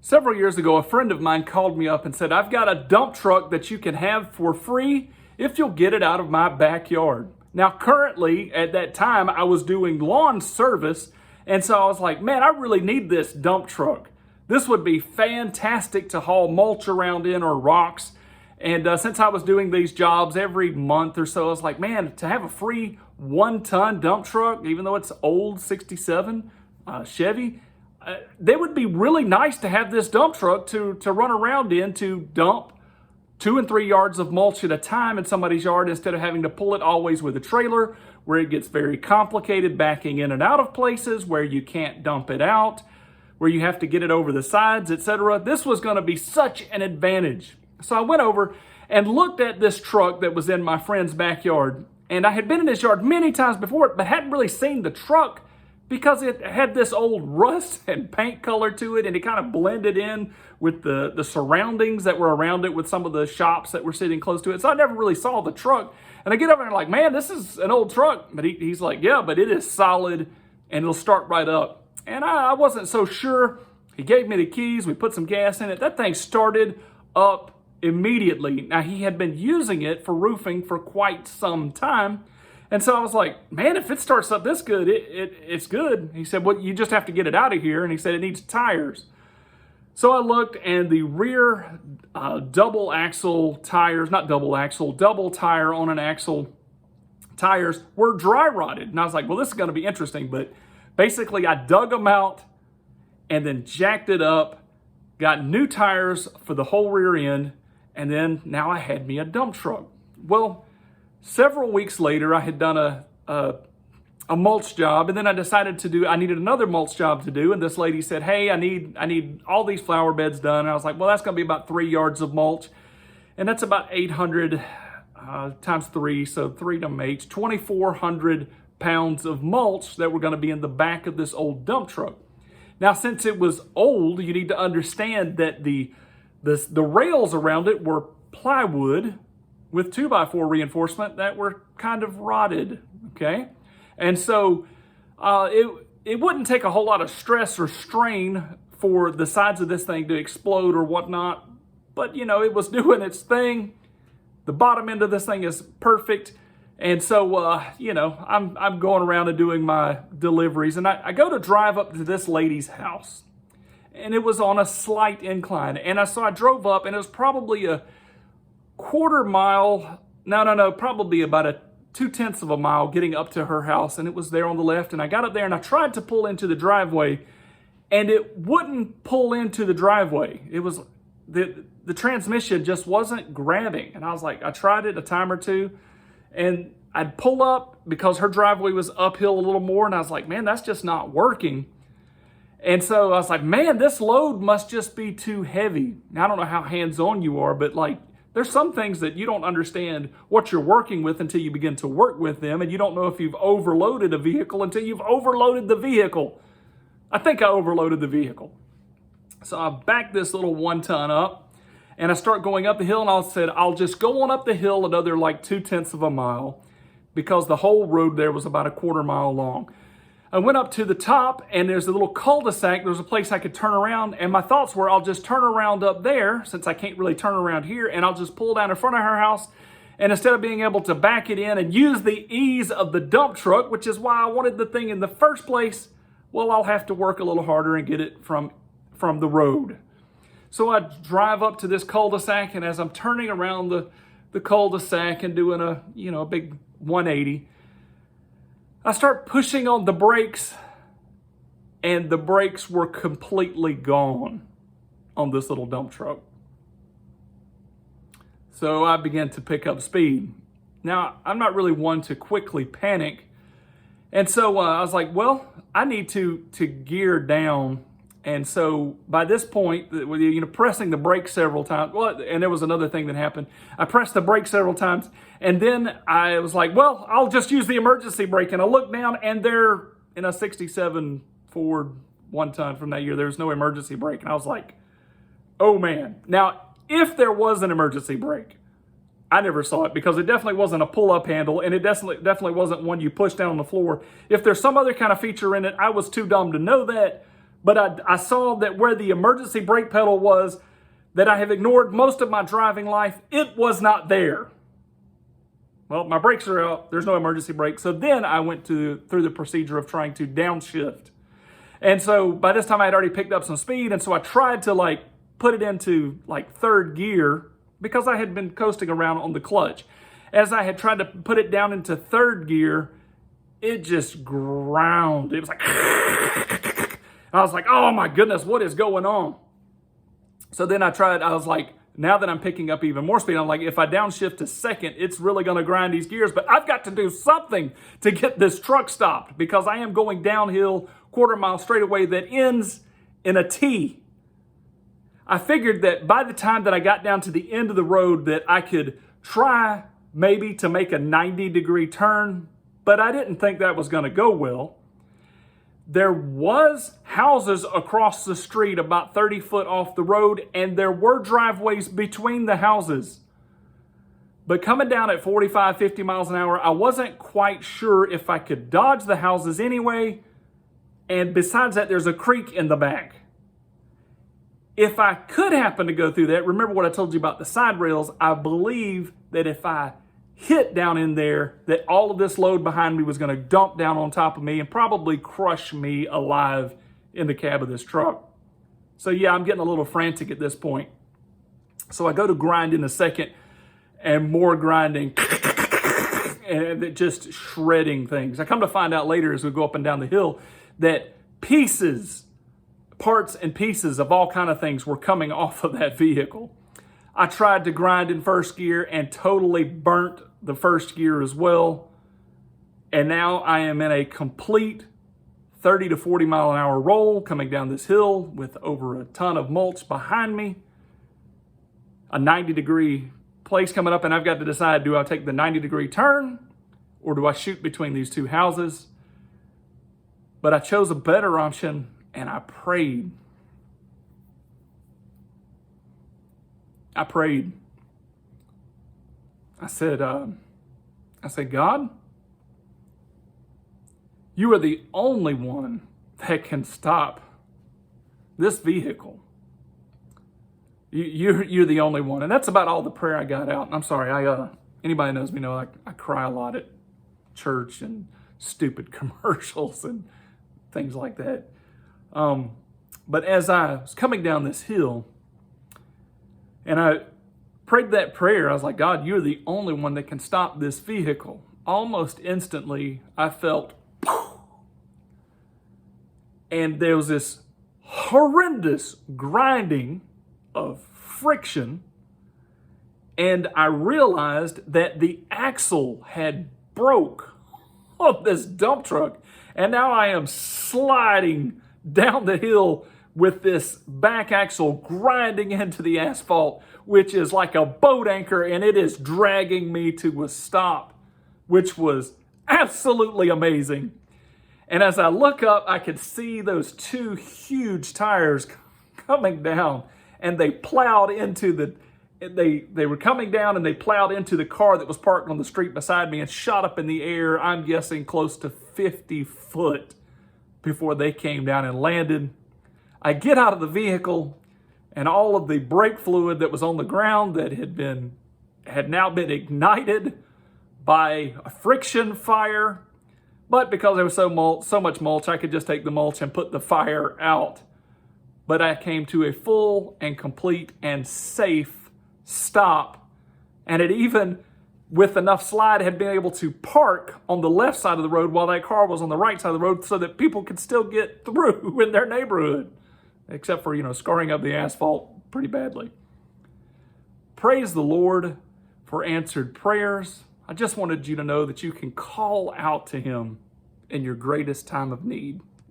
Several years ago, a friend of mine called me up and said, I've got a dump truck that you can have for free if you'll get it out of my backyard. Now, currently, at that time, I was doing lawn service, and so I was like, man, I really need this dump truck. This would be fantastic to haul mulch around in or rocks. And since I was doing these jobs every month or so, I was like, man, to have a free 1-ton dump truck, even though it's old 67 Chevy, that would be really nice to have this dump truck to run around in to dump 2 and 3 yards of mulch at a time in somebody's yard instead of having to pull it always with a trailer where it gets very complicated backing in and out of places where you can't dump it out, where you have to get it over the sides, etc. This was going to be such an advantage. So I went over and looked at this truck that was in my friend's backyard, and I had been in his yard many times before, but hadn't really seen the truck because it had this old rust and paint color to it, and it kind of blended in with the surroundings that were around it with some of the shops that were sitting close to it. So I never really saw the truck. And I get over and I'm like, man, this is an old truck. But he's like, yeah, but it is solid and it'll start right up. And I wasn't so sure. He gave me the keys. We put some gas in it. That thing started up immediately. Now, he had been using it for roofing for quite some time. And so I was like, man, if it starts up this good, it's good. He said, well, you just have to get it out of here. And he said, it needs tires. So I looked, and the rear double tire on an axle tires were dry rotted. And I was like, well, this is going to be interesting. But basically, I dug them out and then jacked it up, got new tires for the whole rear end, and then now I had me a dump truck. Well, several weeks later, I had done a mulch job, and then I decided I needed another mulch job to do, and this lady said, hey, I need all these flower beds done. And I was like, well, that's going to be about 3 yards of mulch, and that's about 800 times 3, so 3 to 8, 2,400 pounds of mulch that were going to be in the back of this old dump truck. Now, since it was old, you need to understand that the rails around it were plywood with 2x4 reinforcement that were kind of rotted, okay? And so it wouldn't take a whole lot of stress or strain for the sides of this thing to explode or whatnot. But, you know, it was doing its thing. The bottom end of this thing is perfect. And so, you know, I'm going around and doing my deliveries. And I go to drive up to this lady's house. And it was on a slight incline. And so I drove up, and it was probably a quarter mile. Probably about a 2/10 of a mile getting up to her house, and it was there on the left. And I got up there and I tried to pull into the driveway, and it wouldn't pull into the driveway. It was the transmission just wasn't grabbing. And I was like, I tried it a time or two, and I'd pull up because her driveway was uphill a little more, and I was like, man, that's just not working. And so I was like, man, this load must just be too heavy. Now, I don't know how hands-on you are, but like, there's some things that you don't understand what you're working with until you begin to work with them, and you don't know if you've overloaded a vehicle until you've overloaded the vehicle. I think I overloaded the vehicle. So I backed this little 1-ton up, and I start going up the hill, and I said, I'll just go on up the hill another like 2/10 of a mile because the whole road there was about a quarter mile long. I went up to the top, and there's a little cul-de-sac. There's a place I could turn around, and my thoughts were I'll just turn around up there since I can't really turn around here, and I'll just pull down in front of her house, and instead of being able to back it in and use the ease of the dump truck, which is why I wanted the thing in the first place, well, I'll have to work a little harder and get it from the road. So I drive up to this cul-de-sac, and as I'm turning around the cul-de-sac and doing a big 180, I start pushing on the brakes, and the brakes were completely gone on this little dump truck. So I began to pick up speed. Now, I'm not really one to quickly panic. And so I was like, well, I need to gear down. And so by this point, pressing the brakes several times, well, and there was another thing that happened. I pressed the brakes several times, and then I was like, well, I'll just use the emergency brake. And I looked down, and there, in a 67 Ford 1-ton from that year, there was no emergency brake. And I was like, oh man. Now, if there was an emergency brake, I never saw it because it definitely wasn't a pull-up handle, and it definitely wasn't one you push down on the floor. If there's some other kind of feature in it, I was too dumb to know that. But I saw that where the emergency brake pedal was, that I have ignored most of my driving life, it was not there. Well, my brakes are out. There's no emergency brake. So then I went through the procedure of trying to downshift. And so by this time I had already picked up some speed. And so I tried to put it into third gear because I had been coasting around on the clutch. As I had tried to put it down into third gear, it just ground. It was like, I was like, oh my goodness, what is going on? So then I was like, now that I'm picking up even more speed, I'm like, if I downshift to second, it's really going to grind these gears, but I've got to do something to get this truck stopped because I am going downhill quarter-mile straightaway that ends in a T. I figured that by the time that I got down to the end of the road that I could try maybe to make a 90-degree turn, but I didn't think that was going to go well. There was houses across the street about 30 foot off the road, and there were driveways between the houses. But coming down at 45, 50 miles an hour, I wasn't quite sure if I could dodge the houses anyway. And besides that, there's a creek in the back. If I could happen to go through that, remember what I told you about the side rails, I believe that if I hit down in there, that all of this load behind me was going to dump down on top of me and probably crush me alive in the cab of this truck. So yeah, I'm getting a little frantic at this point. So I go to grind in a second and more grinding and just shredding things. I come to find out later as we go up and down the hill that parts and pieces of all kind of things were coming off of that vehicle. I tried to grind in first gear and totally burnt the first gear as well. And now I am in a complete 30 to 40 mile an hour roll coming down this hill with over a ton of mulch behind me. A 90-degree place coming up, and I've got to decide, do I take the 90-degree turn or do I shoot between these two houses? But I chose a better option and I prayed. I said, God, you are the only one that can stop this vehicle. You're the only one. And that's about all the prayer I got out. And I'm sorry, anybody knows me know I cry a lot at church and stupid commercials and things like that. But as I was coming down this hill and I prayed that prayer, I was like, God, you're the only one that can stop this vehicle. Almost instantly, I felt, and there was this horrendous grinding of friction, and I realized that the axle had broke on this dump truck, and now I am sliding down the hill with this back axle grinding into the asphalt, which is like a boat anchor, and it is dragging me to a stop, which was absolutely amazing. And as I look up, I could see those two huge tires coming down, and they plowed into they were coming down and they plowed into the car that was parked on the street beside me and shot up in the air, I'm guessing close to 50 foot before they came down and landed. I get out of the vehicle, and all of the brake fluid that was on the ground that had now been ignited by a friction fire. But because there was so much mulch, I could just take the mulch and put the fire out. But I came to a full and complete and safe stop. And it even, with enough slide, had been able to park on the left side of the road while that car was on the right side of the road so that people could still get through in their neighborhood. Except for, scarring up the asphalt pretty badly. Praise the Lord for answered prayers. I just wanted you to know that you can call out to Him in your greatest time of need.